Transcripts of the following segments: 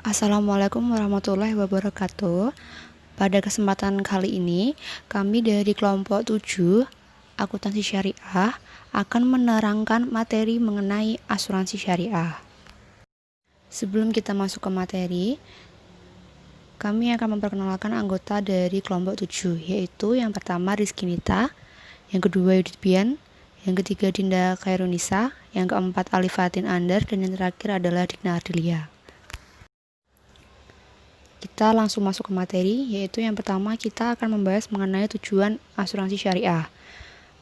Assalamualaikum warahmatullahi wabarakatuh. Pada kesempatan kali ini, kami dari kelompok 7 Akuntansi Syariah akan menerangkan materi mengenai asuransi syariah. Sebelum kita masuk ke materi, kami akan memperkenalkan anggota dari kelompok 7, yaitu yang pertama Rizky Nita, yang kedua Yudit Bian, yang ketiga Dinda Khairunisa, yang keempat Alifatin Andar, dan yang terakhir adalah Digna Ardelia. Kita langsung masuk ke materi, yaitu yang pertama kita akan membahas mengenai tujuan asuransi syariah.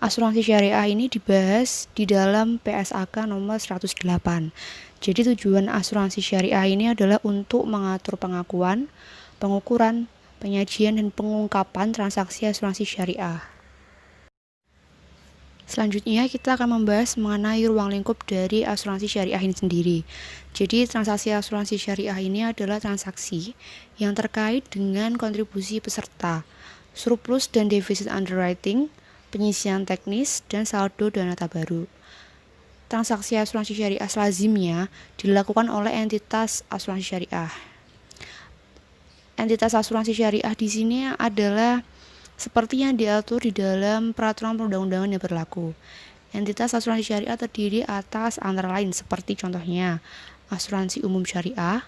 Asuransi syariah ini dibahas di dalam PSAK nomor 108. Jadi tujuan asuransi syariah ini adalah untuk mengatur pengakuan, pengukuran, penyajian, dan pengungkapan transaksi asuransi syariah. Selanjutnya kita akan membahas mengenai ruang lingkup dari asuransi syariah ini sendiri. Jadi transaksi asuransi syariah ini adalah transaksi yang terkait dengan kontribusi peserta, surplus dan defisit underwriting, penyisian teknis, dan saldo dana tabaruk. Transaksi asuransi syariah lazimnya dilakukan oleh entitas asuransi syariah. Entitas asuransi syariah di sini adalah seperti yang diatur di dalam peraturan perundang-undangan yang berlaku. Entitas asuransi syariah terdiri atas antara lain seperti contohnya asuransi umum syariah,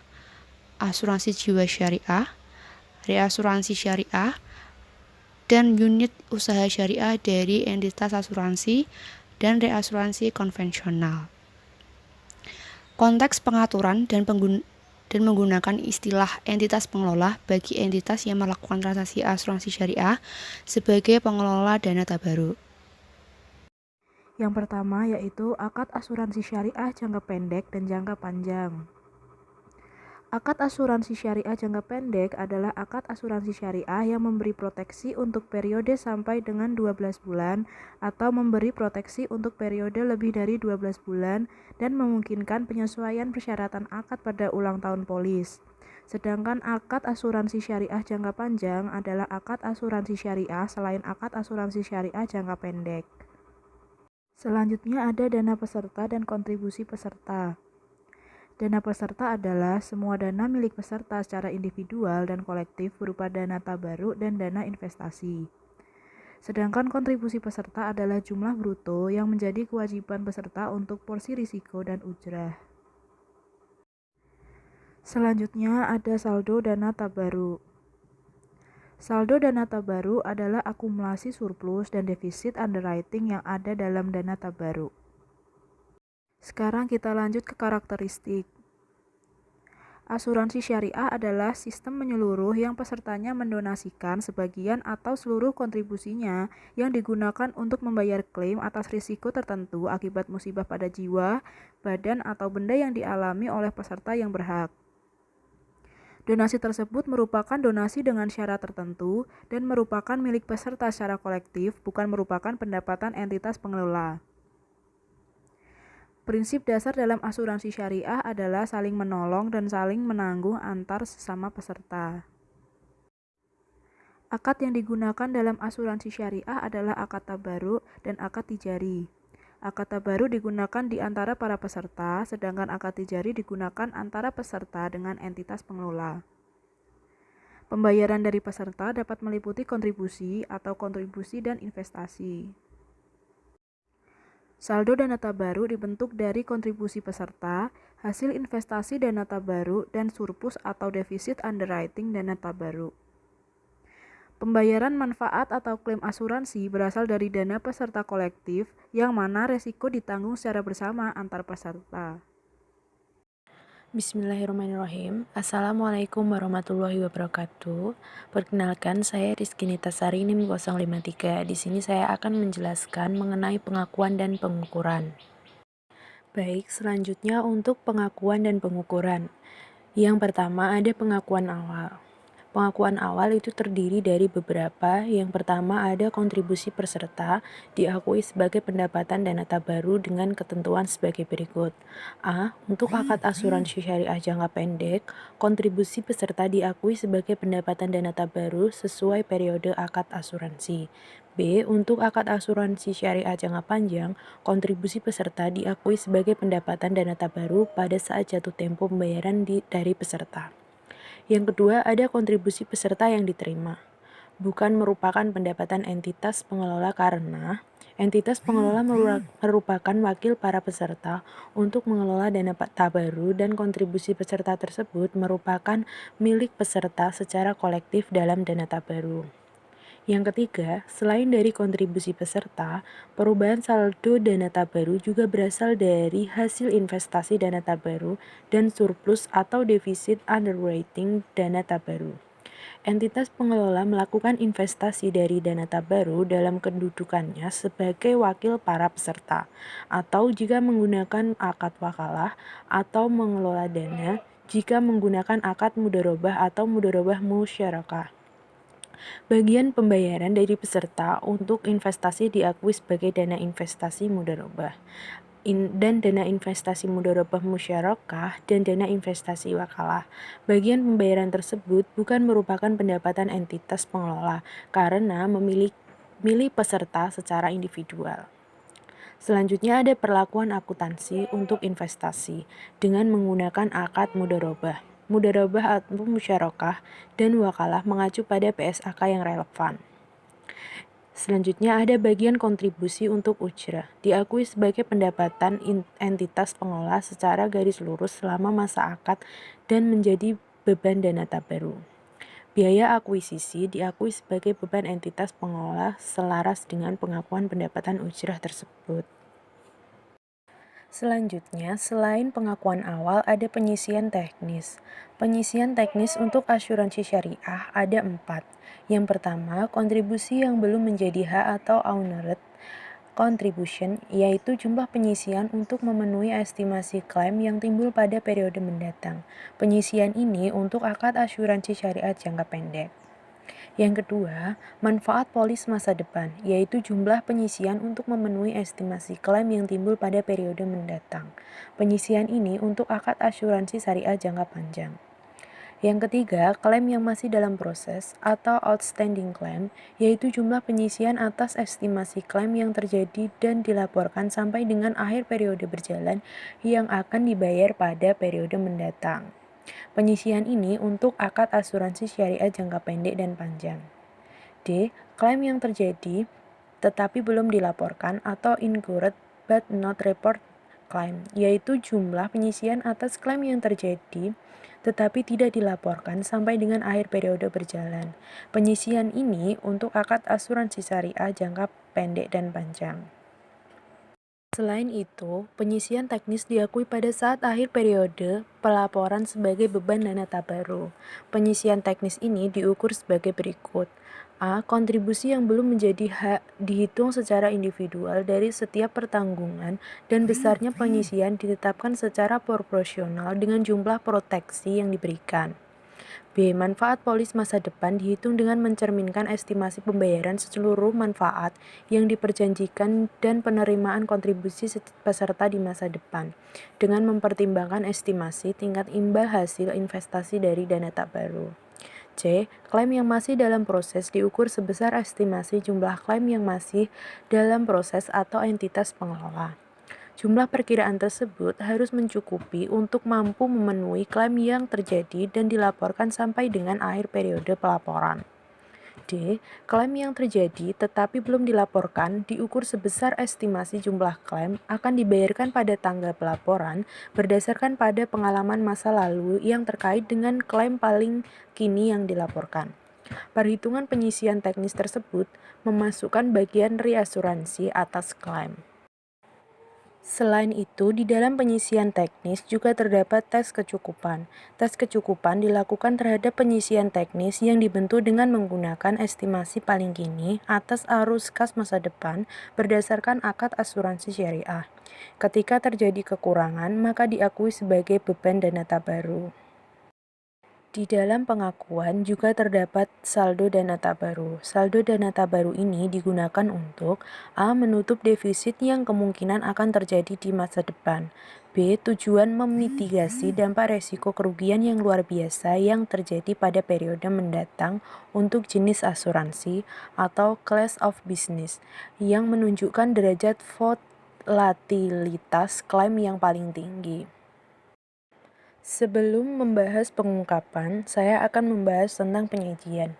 asuransi jiwa syariah, reasuransi syariah, dan unit usaha syariah dari entitas asuransi dan reasuransi konvensional. Konteks pengaturan dan menggunakan istilah entitas pengelola bagi entitas yang melakukan transaksi asuransi syariah sebagai pengelola dana tabaruk. Yang pertama yaitu akad asuransi syariah jangka pendek dan jangka panjang. Akad asuransi syariah jangka pendek adalah akad asuransi syariah yang memberi proteksi untuk periode sampai dengan 12 bulan atau memberi proteksi untuk periode lebih dari 12 bulan dan memungkinkan penyesuaian persyaratan akad pada ulang tahun polis. Sedangkan akad asuransi syariah jangka panjang adalah akad asuransi syariah selain akad asuransi syariah jangka pendek. Selanjutnya ada dana peserta dan kontribusi peserta. Dana peserta adalah semua dana milik peserta secara individual dan kolektif berupa dana tabaruk dan dana investasi. Sedangkan kontribusi peserta adalah jumlah bruto yang menjadi kewajiban peserta untuk porsi risiko dan ujrah. Selanjutnya ada saldo dana tabaruk. Saldo dana tabaruk adalah akumulasi surplus dan defisit underwriting yang ada dalam dana tabaruk. Sekarang kita lanjut ke karakteristik. Asuransi syariah adalah sistem menyeluruh yang pesertanya mendonasikan sebagian atau seluruh kontribusinya yang digunakan untuk membayar klaim atas risiko tertentu akibat musibah pada jiwa, badan, atau benda yang dialami oleh peserta yang berhak. Donasi tersebut merupakan donasi dengan syarat tertentu dan merupakan milik peserta secara kolektif, bukan merupakan pendapatan entitas pengelola. Prinsip dasar dalam asuransi syariah adalah saling menolong dan saling menanggung antar sesama peserta. Akad yang digunakan dalam asuransi syariah adalah akad tabaruk dan akad tijari. Akad tabaruk digunakan di antara para peserta, sedangkan akad tijari digunakan antara peserta dengan entitas pengelola. Pembayaran dari peserta dapat meliputi kontribusi atau kontribusi dan investasi. Saldo dana tabaruk dibentuk dari kontribusi peserta, hasil investasi dana tabaruk, dan surplus atau defisit underwriting dana tabaruk. Pembayaran manfaat atau klaim asuransi berasal dari dana peserta kolektif yang mana resiko ditanggung secara bersama antar peserta. Bismillahirrahmanirrahim. Assalamualaikum warahmatullahi wabarakatuh. Perkenalkan, saya Rizky Nita Sari NIM 053. Di sini saya akan menjelaskan mengenai pengakuan dan pengukuran. Baik, selanjutnya untuk pengakuan dan pengukuran. Yang pertama ada pengakuan awal. Pengakuan awal itu terdiri dari beberapa. Yang pertama ada kontribusi peserta diakui sebagai pendapatan dana tabaruk dengan ketentuan sebagai berikut. A. Untuk akad asuransi syariah jangka pendek, kontribusi peserta diakui sebagai pendapatan dana tabaruk sesuai periode akad asuransi. B. Untuk akad asuransi syariah jangka panjang, kontribusi peserta diakui sebagai pendapatan dana tabaruk pada saat jatuh tempo pembayaran dari peserta. Yang kedua, ada kontribusi peserta yang diterima. Bukan merupakan pendapatan entitas pengelola karena entitas pengelola merupakan wakil para peserta untuk mengelola dana tabaru dan kontribusi peserta tersebut merupakan milik peserta secara kolektif dalam dana tabaru. Yang ketiga, selain dari kontribusi peserta, perubahan saldo dana tabaru juga berasal dari hasil investasi dana tabaru dan surplus atau defisit underwriting dana tabaru. Entitas pengelola melakukan investasi dari dana tabaru dalam kedudukannya sebagai wakil para peserta, atau jika menggunakan akad wakalah atau mengelola dana, jika menggunakan akad mudharabah atau mudharabah musyarakah. Bagian pembayaran dari peserta untuk investasi diakui sebagai dana investasi mudharabah dan dana investasi mudharabah musyarakah dan dana investasi wakalah. Bagian pembayaran tersebut bukan merupakan pendapatan entitas pengelola karena milih peserta secara individual. Selanjutnya ada perlakuan akuntansi untuk investasi dengan menggunakan akad mudharabah atau musyarakah dan wakalah mengacu pada PSAK yang relevan. Selanjutnya ada bagian kontribusi untuk ujrah, diakui sebagai pendapatan entitas pengelola secara garis lurus selama masa akad dan menjadi beban dana tabaru. Biaya akuisisi diakui sebagai beban entitas pengelola selaras dengan pengakuan pendapatan ujrah tersebut. Selanjutnya, selain pengakuan awal, ada penyisian teknis. Penyisian teknis untuk asuransi syariah ada 4. Yang pertama, kontribusi yang belum menjadi hak atau ownership contribution, yaitu jumlah penyisian untuk memenuhi estimasi klaim yang timbul pada periode mendatang. Penyisian ini untuk akad asuransi syariah jangka pendek. Yang kedua, manfaat polis masa depan, yaitu jumlah penyisian untuk memenuhi estimasi klaim yang timbul pada periode mendatang. Penyisian ini untuk akad asuransi syariah jangka panjang. Yang ketiga, klaim yang masih dalam proses atau outstanding claim, yaitu jumlah penyisian atas estimasi klaim yang terjadi dan dilaporkan sampai dengan akhir periode berjalan yang akan dibayar pada periode mendatang. Penyisian ini untuk akad asuransi syariah jangka pendek dan panjang. D. Klaim yang terjadi tetapi belum dilaporkan atau incurred but not report claim, yaitu jumlah penyisian atas klaim yang terjadi tetapi tidak dilaporkan sampai dengan akhir periode berjalan. Penyisian ini untuk akad asuransi syariah jangka pendek dan panjang. Selain itu, penyisian teknis diakui pada saat akhir periode pelaporan sebagai beban dana tabaru. Penyisian teknis ini diukur sebagai berikut. A. Kontribusi yang belum menjadi hak dihitung secara individual dari setiap pertanggungan dan besarnya penyisian ditetapkan secara proporsional dengan jumlah proteksi yang diberikan. B. Manfaat polis masa depan dihitung dengan mencerminkan estimasi pembayaran seluruh manfaat yang diperjanjikan dan penerimaan kontribusi peserta di masa depan, dengan mempertimbangkan estimasi tingkat imbal hasil investasi dari dana tabaru. C. Klaim yang masih dalam proses diukur sebesar estimasi jumlah klaim yang masih dalam proses atau entitas pengelola. Jumlah perkiraan tersebut harus mencukupi untuk mampu memenuhi klaim yang terjadi dan dilaporkan sampai dengan akhir periode pelaporan. D. Klaim yang terjadi tetapi belum dilaporkan diukur sebesar estimasi jumlah klaim akan dibayarkan pada tanggal pelaporan berdasarkan pada pengalaman masa lalu yang terkait dengan klaim paling kini yang dilaporkan. Perhitungan penyisian teknis tersebut memasukkan bagian reasuransi atas klaim. Selain itu, di dalam penyisian teknis juga terdapat tes kecukupan. Tes kecukupan dilakukan terhadap penyisian teknis yang dibentuk dengan menggunakan estimasi paling kini atas arus kas masa depan berdasarkan akad asuransi syariah. Ketika terjadi kekurangan, maka diakui sebagai beban dana tabaru. Di dalam pengakuan juga terdapat saldo dana tabaru. Saldo dana tabaru ini digunakan untuk A. Menutup defisit yang kemungkinan akan terjadi di masa depan. B. Tujuan memitigasi dampak resiko kerugian yang luar biasa yang terjadi pada periode mendatang untuk jenis asuransi atau class of business yang menunjukkan derajat volatilitas klaim yang paling tinggi. Sebelum membahas pengungkapan, saya akan membahas tentang penyajian.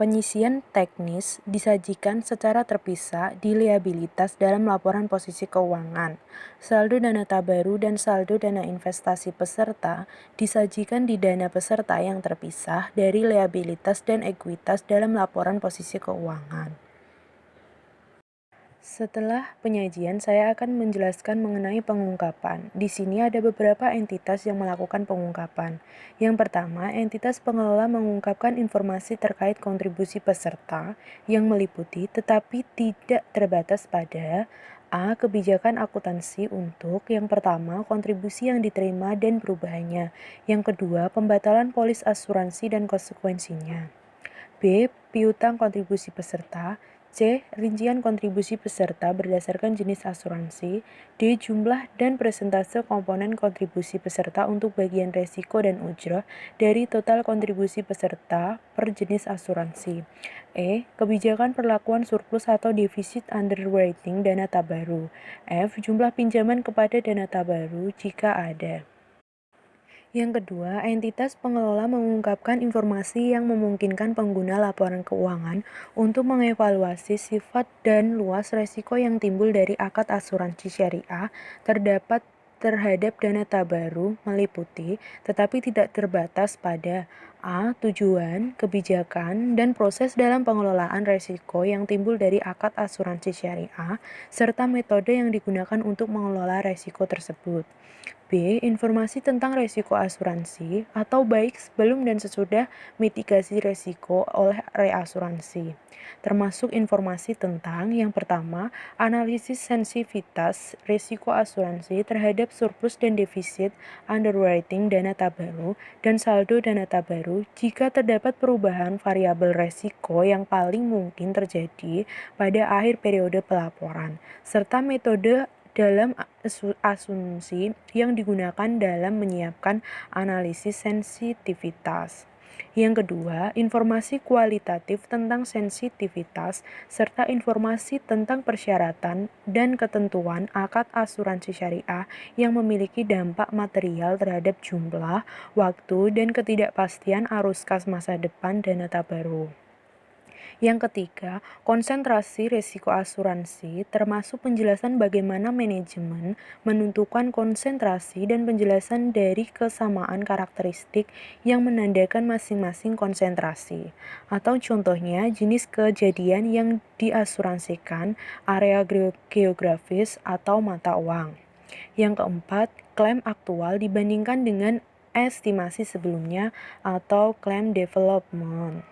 Penyisian teknis disajikan secara terpisah di liabilitas dalam laporan posisi keuangan. Saldo dana tabaru dan saldo dana investasi peserta disajikan di dana peserta yang terpisah dari liabilitas dan ekuitas dalam laporan posisi keuangan. Setelah penyajian, saya akan menjelaskan mengenai pengungkapan. Di sini ada beberapa entitas yang melakukan pengungkapan. Yang pertama, entitas pengelola mengungkapkan informasi terkait kontribusi peserta yang meliputi tetapi tidak terbatas pada A. Kebijakan akuntansi untuk yang pertama, kontribusi yang diterima dan perubahannya. Yang kedua, pembatalan polis asuransi dan konsekuensinya. B. Piutang kontribusi peserta. C. Rincian kontribusi peserta berdasarkan jenis asuransi. D. Jumlah dan presentase komponen kontribusi peserta untuk bagian resiko dan ujrah dari total kontribusi peserta per jenis asuransi. E. Kebijakan perlakuan surplus atau defisit underwriting dana tabaru. F. Jumlah pinjaman kepada dana tabaru jika ada. Yang kedua, entitas pengelola mengungkapkan informasi yang memungkinkan pengguna laporan keuangan untuk mengevaluasi sifat dan luas resiko yang timbul dari akad asuransi syariah terhadap dana tabaru meliputi, tetapi tidak terbatas pada A. Tujuan, kebijakan, dan proses dalam pengelolaan resiko yang timbul dari akad asuransi syariah, serta metode yang digunakan untuk mengelola resiko tersebut. B. Informasi tentang resiko asuransi atau baik sebelum dan sesudah mitigasi resiko oleh reasuransi, termasuk informasi tentang yang pertama, analisis sensitivitas resiko asuransi terhadap surplus dan defisit underwriting dana tabaru dan saldo dana tabaru jika terdapat perubahan variabel resiko yang paling mungkin terjadi pada akhir periode pelaporan, serta metode dalam asumsi yang digunakan dalam menyiapkan analisis sensitivitas. Yang kedua, informasi kualitatif tentang sensitivitas serta informasi tentang persyaratan dan ketentuan akad asuransi syariah yang memiliki dampak material terhadap jumlah, waktu, dan ketidakpastian arus kas masa depan dana tabaru. Yang ketiga, konsentrasi risiko asuransi termasuk penjelasan bagaimana manajemen menentukan konsentrasi dan penjelasan dari kesamaan karakteristik yang menandakan masing-masing konsentrasi. Atau contohnya, jenis kejadian yang diasuransikan, area geografis, atau mata uang. Yang keempat, klaim aktual dibandingkan dengan estimasi sebelumnya atau claim development.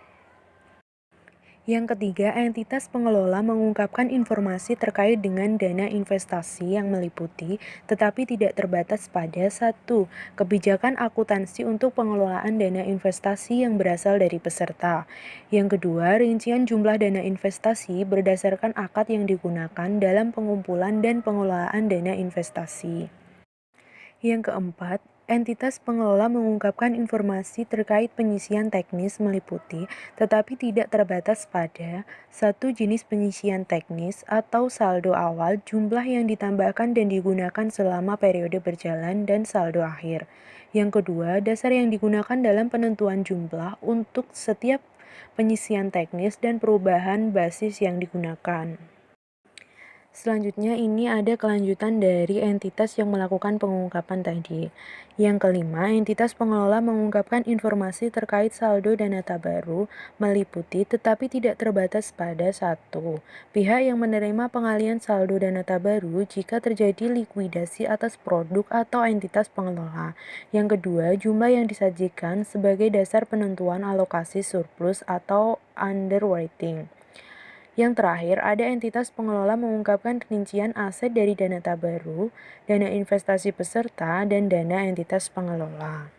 Yang ketiga, entitas pengelola mengungkapkan informasi terkait dengan dana investasi yang meliputi, tetapi tidak terbatas pada 1. Kebijakan akuntansi untuk pengelolaan dana investasi yang berasal dari peserta. Yang kedua, rincian jumlah dana investasi berdasarkan akad yang digunakan dalam pengumpulan dan pengelolaan dana investasi. Yang keempat, entitas pengelola mengungkapkan informasi terkait penyisian teknis meliputi, tetapi tidak terbatas pada 1. Jenis penyisian teknis atau saldo awal, jumlah yang ditambahkan dan digunakan selama periode berjalan, dan saldo akhir. Yang kedua, dasar yang digunakan dalam penentuan jumlah untuk setiap penyisian teknis dan perubahan basis yang digunakan. Selanjutnya ini ada kelanjutan dari entitas yang melakukan pengungkapan tadi. Yang kelima, entitas pengelola mengungkapkan informasi terkait saldo dana tabaru meliputi tetapi tidak terbatas pada 1. Pihak yang menerima pengalian saldo dana tabaru jika terjadi likuidasi atas produk atau entitas pengelola. Yang kedua, jumlah yang disajikan sebagai dasar penentuan alokasi surplus atau underwriting. Yang terakhir, ada entitas pengelola mengungkapkan rincian aset dari dana tabaru, dana investasi peserta, dan dana entitas pengelola.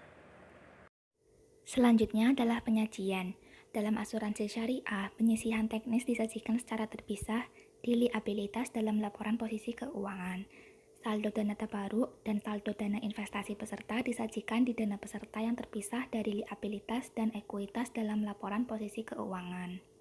Selanjutnya adalah penyajian. Dalam asuransi syariah, penyisihan teknis disajikan secara terpisah di liabilitas dalam laporan posisi keuangan. Saldo dana tabaru dan saldo dana investasi peserta disajikan di dana peserta yang terpisah dari liabilitas dan ekuitas dalam laporan posisi keuangan.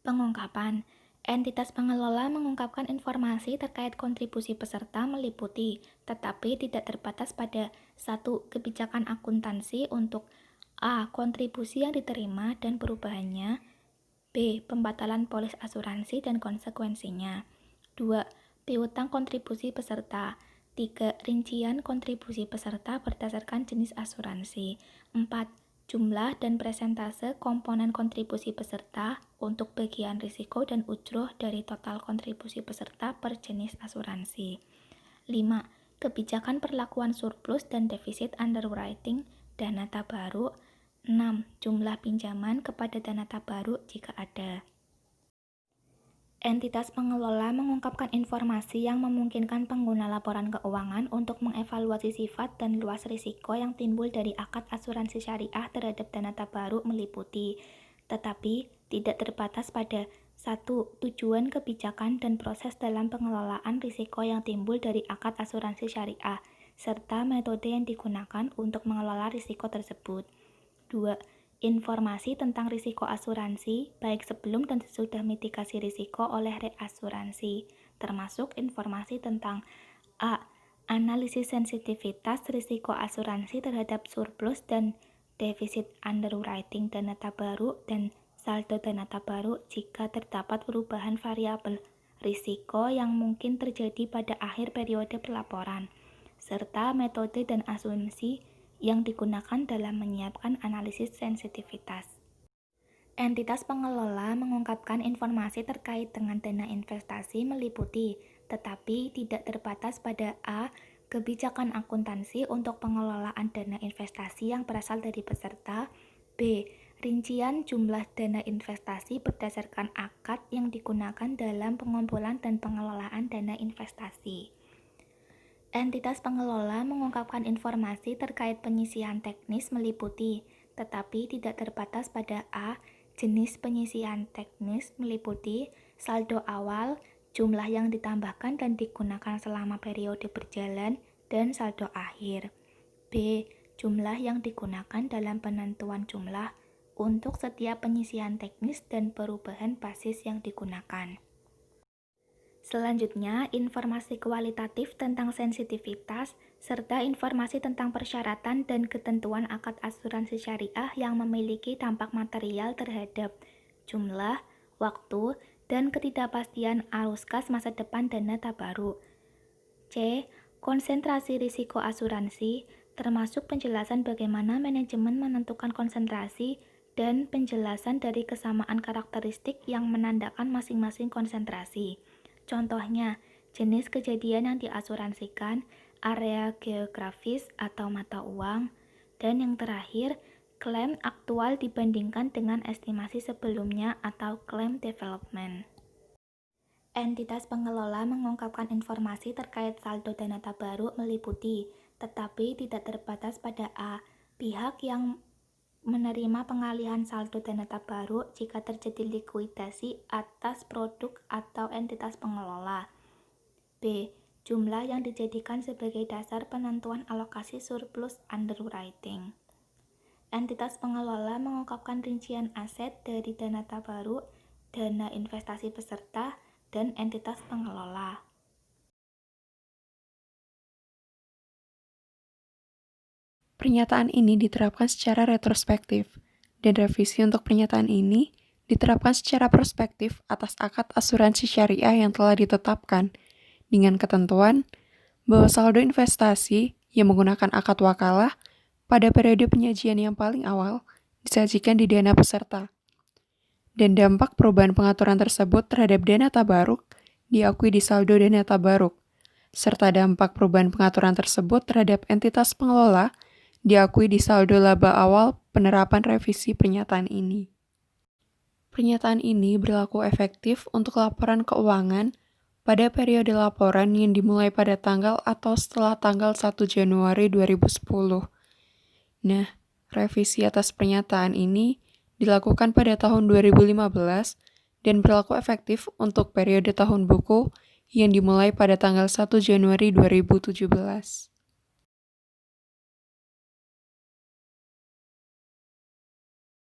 Pengungkapan. Entitas pengelola mengungkapkan informasi terkait kontribusi peserta meliputi, tetapi tidak terbatas pada 1. Kebijakan akuntansi untuk A. Kontribusi yang diterima dan perubahannya. B. Pembatalan polis asuransi dan konsekuensinya. 2. Piutang kontribusi peserta. 3. Rincian kontribusi peserta berdasarkan jenis asuransi. 4. Jumlah dan presentase komponen kontribusi peserta untuk bagian risiko dan ujroh dari total kontribusi peserta per jenis asuransi. 5. Kebijakan perlakuan surplus dan defisit underwriting dana tabaruk. 6. Jumlah pinjaman kepada dana tabaruk jika ada. Entitas pengelola mengungkapkan informasi yang memungkinkan pengguna laporan keuangan untuk mengevaluasi sifat dan luas risiko yang timbul dari akad asuransi syariah terhadap dana tabaruk meliputi, tetapi tidak terbatas pada 1. Tujuan kebijakan dan proses dalam pengelolaan risiko yang timbul dari akad asuransi syariah, serta metode yang digunakan untuk mengelola risiko tersebut. 2. Informasi tentang risiko asuransi, baik sebelum dan sesudah mitigasi risiko oleh reasuransi, termasuk informasi tentang A. Analisis sensitivitas risiko asuransi terhadap surplus dan defisit underwriting dana tabaruk dan saldo dana tabaruk jika terdapat perubahan variabel risiko yang mungkin terjadi pada akhir periode pelaporan, serta metode dan asumsi yang digunakan dalam menyiapkan analisis sensitivitas. Entitas pengelola mengungkapkan informasi terkait dengan dana investasi meliputi, tetapi tidak terbatas pada A. Kebijakan akuntansi untuk pengelolaan dana investasi yang berasal dari peserta. B. Rincian jumlah dana investasi berdasarkan akad yang digunakan dalam pengumpulan dan pengelolaan dana investasi. Entitas pengelola mengungkapkan informasi terkait penyisihan teknis meliputi, tetapi tidak terbatas pada A. Jenis penyisihan teknis meliputi saldo awal, jumlah yang ditambahkan dan digunakan selama periode berjalan, dan saldo akhir. B. Jumlah yang digunakan dalam penentuan jumlah untuk setiap penyisihan teknis dan perubahan basis yang digunakan. Selanjutnya, informasi kualitatif tentang sensitivitas, serta informasi tentang persyaratan dan ketentuan akad asuransi syariah yang memiliki dampak material terhadap jumlah, waktu, dan ketidakpastian arus kas masa depan dana tabaruk. C. Konsentrasi risiko asuransi, termasuk penjelasan bagaimana manajemen menentukan konsentrasi dan penjelasan dari kesamaan karakteristik yang menandakan masing-masing konsentrasi. Contohnya, jenis kejadian yang diasuransikan, area geografis atau mata uang, dan yang terakhir, klaim aktual dibandingkan dengan estimasi sebelumnya atau claim development. Entitas pengelola mengungkapkan informasi terkait saldo dana tabaruk meliputi, tetapi tidak terbatas pada A. Pihak yang menerima pengalihan saldo dana tabaruk jika terjadi likuidasi atas produk atau entitas pengelola. B. Jumlah yang dijadikan sebagai dasar penentuan alokasi surplus underwriting. Entitas pengelola mengungkapkan rincian aset dari dana tabaruk, dana investasi peserta, dan entitas pengelola. Pernyataan ini diterapkan secara retrospektif, dan revisi untuk pernyataan ini diterapkan secara prospektif atas akad asuransi syariah yang telah ditetapkan, dengan ketentuan bahwa saldo investasi yang menggunakan akad wakalah pada periode penyajian yang paling awal disajikan di dana peserta, dan dampak perubahan pengaturan tersebut terhadap dana tabaruk diakui di saldo dana tabaruk, serta dampak perubahan pengaturan tersebut terhadap entitas pengelola diakui di saldo laba awal penerapan revisi pernyataan ini. Pernyataan ini berlaku efektif untuk laporan keuangan pada periode laporan yang dimulai pada tanggal atau setelah tanggal 1 Januari 2010. Nah, revisi atas pernyataan ini dilakukan pada tahun 2015 dan berlaku efektif untuk periode tahun buku yang dimulai pada tanggal 1 Januari 2017.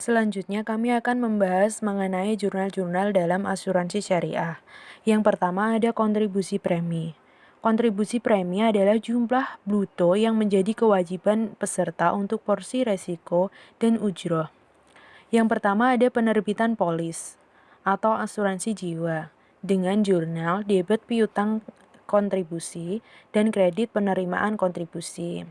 Selanjutnya kami akan membahas mengenai jurnal-jurnal dalam asuransi syariah. Yang pertama ada kontribusi premi. Kontribusi premi adalah jumlah bruto yang menjadi kewajiban peserta untuk porsi resiko dan ujroh. Yang pertama ada penerbitan polis atau asuransi jiwa dengan jurnal debit piutang kontribusi dan kredit penerimaan kontribusi.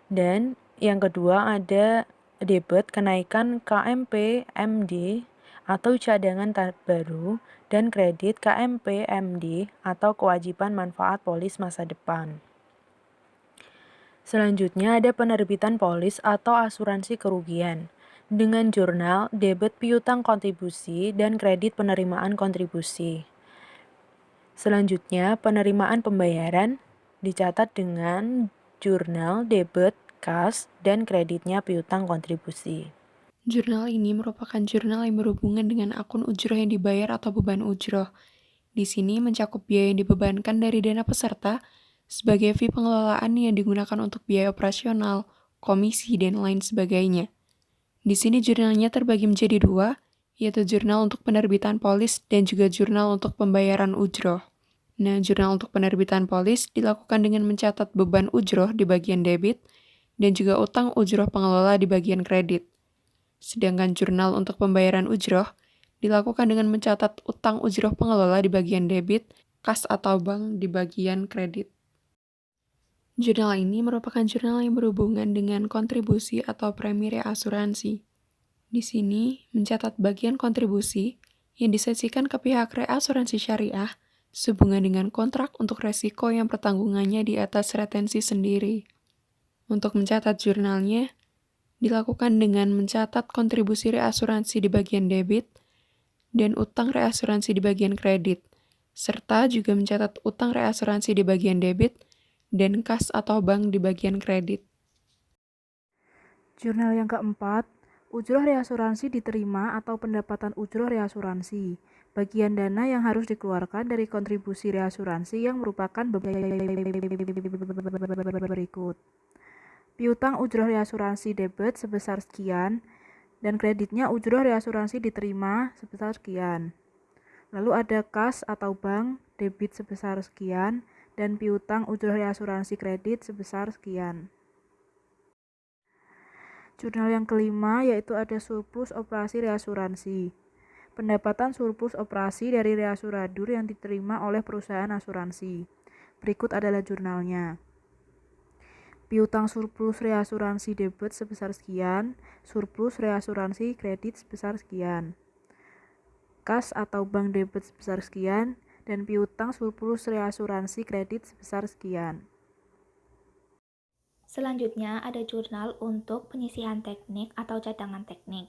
Dan yang kedua ada debit kenaikan KMP MD atau cadangan baru dan kredit KMP MD atau kewajiban manfaat polis masa depan. Selanjutnya ada penerbitan polis atau asuransi kerugian dengan jurnal debit piutang kontribusi dan kredit penerimaan kontribusi. Selanjutnya penerimaan pembayaran dicatat dengan jurnal debit kas dan kreditnya piutang kontribusi. Jurnal ini merupakan jurnal yang berhubungan dengan akun ujroh yang dibayar atau beban ujroh. Di sini mencakup biaya yang dibebankan dari dana peserta sebagai fee pengelolaan yang digunakan untuk biaya operasional, komisi, dan lain sebagainya. Di sini jurnalnya terbagi menjadi dua, yaitu jurnal untuk penerbitan polis dan juga jurnal untuk pembayaran ujroh. Nah, jurnal untuk penerbitan polis dilakukan dengan mencatat beban ujroh di bagian debit dan juga utang ujroh pengelola di bagian kredit. Sedangkan jurnal untuk pembayaran ujroh dilakukan dengan mencatat utang ujroh pengelola di bagian debit, kas atau bank di bagian kredit. Jurnal ini merupakan jurnal yang berhubungan dengan kontribusi atau premi reasuransi. Di sini mencatat bagian kontribusi yang disajikan ke pihak reasuransi syariah sehubungan dengan kontrak untuk resiko yang pertanggungannya di atas retensi sendiri. Untuk mencatat jurnalnya, dilakukan dengan mencatat kontribusi reasuransi di bagian debit dan utang reasuransi di bagian kredit, serta juga mencatat utang reasuransi di bagian debit dan kas atau bank di bagian kredit. Jurnal yang keempat, ujroh reasuransi diterima atau pendapatan ujroh reasuransi. Bagian dana yang harus dikeluarkan dari kontribusi reasuransi yang merupakan berikut. Piutang ujroh reasuransi debit sebesar sekian, dan kreditnya ujroh reasuransi diterima sebesar sekian. Lalu ada kas atau bank debit sebesar sekian, dan piutang ujroh reasuransi kredit sebesar sekian. Jurnal yang kelima yaitu ada surplus operasi reasuransi. Pendapatan surplus operasi dari reasuradur yang diterima oleh perusahaan asuransi. Berikut adalah jurnalnya. Piutang surplus reasuransi debit sebesar sekian, surplus reasuransi kredit sebesar sekian. Kas atau bank debit sebesar sekian, dan piutang surplus reasuransi kredit sebesar sekian. Selanjutnya ada jurnal untuk penyisihan teknik atau cadangan teknik.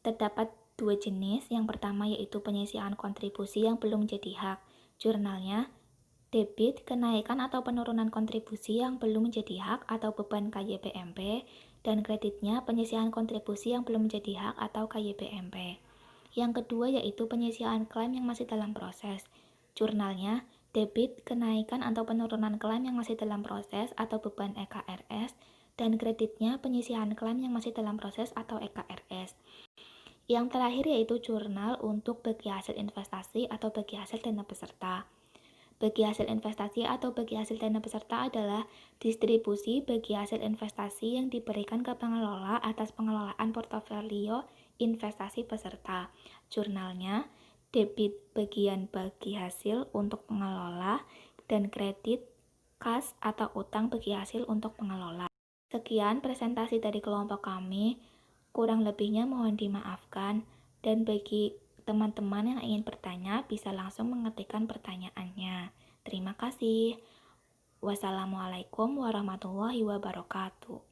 Terdapat dua jenis. Yang pertama yaitu penyisihan kontribusi yang belum menjadi hak. Jurnalnya debit kenaikan atau penurunan kontribusi yang belum menjadi hak atau beban KYBMP, dan kreditnya penyisihan kontribusi yang belum menjadi hak atau KYBMP. Yang kedua yaitu penyisihan klaim yang masih dalam proses. Jurnalnya debit kenaikan atau penurunan klaim yang masih dalam proses atau beban EKRS, dan kreditnya penyisihan klaim yang masih dalam proses atau EKRS. Yang terakhir yaitu jurnal untuk bagi hasil investasi atau bagi hasil dana peserta. Bagi hasil investasi atau bagi hasil dana peserta adalah distribusi bagi hasil investasi yang diberikan ke pengelola atas pengelolaan portofolio investasi peserta. Jurnalnya debit bagian bagi hasil untuk pengelola dan kredit kas atau utang bagi hasil untuk pengelola. Sekian presentasi dari kelompok kami. Kurang lebihnya mohon dimaafkan, dan bagi teman-teman yang ingin bertanya bisa langsung mengetikkan pertanyaannya. Terima kasih. Wassalamualaikum warahmatullahi wabarakatuh.